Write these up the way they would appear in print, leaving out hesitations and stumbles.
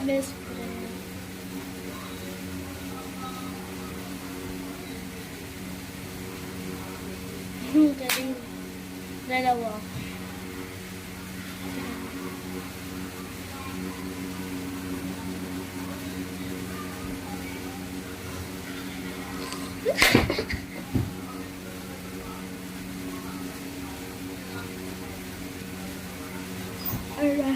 best friend. Galing. Dalawa. Ara.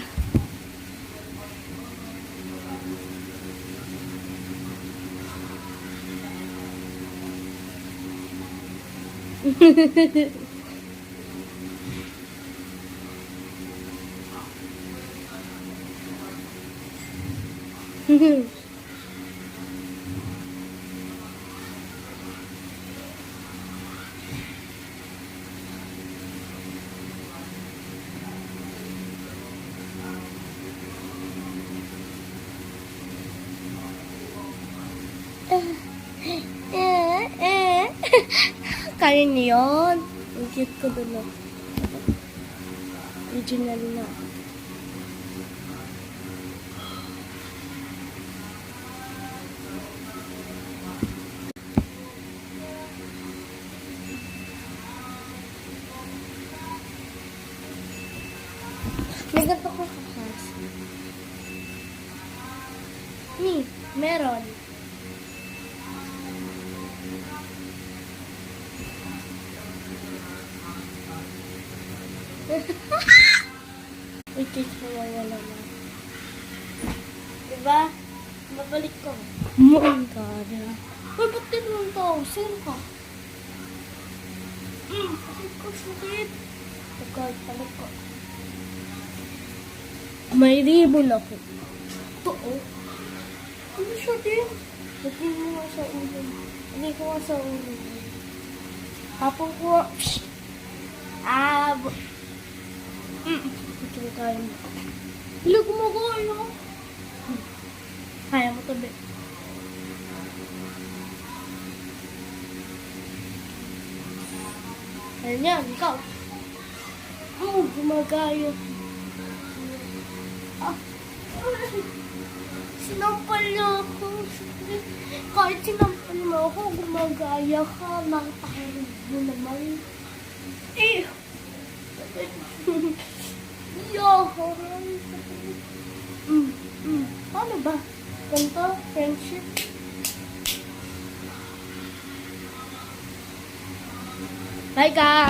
Kaya niyo yun. Ang cute ko doon. Original na. May ganito ko kakas. Meron. Wait, wala na. Diba? Mabalik ko. Oh my God. Uy, ba't tinulong to? Sino ka? Sakit ko, sakit. Balik ko. May ribbon ako. Ito, oh. Ano siya din? Lagyan mo nga sa ulo. Lagyan ko nga sa ulo. Hapon ko. Ito ko kaya mo. Hila, gumagay, no? Kaya mo tabi. Ayan yan, ikaw. Gumagaya. Sinampal niya ako. Kahit sinampal mo ako, gumagaya ka. Nakatakinig mo naman. Paano ba? Ganito? Friendship? Bye guys!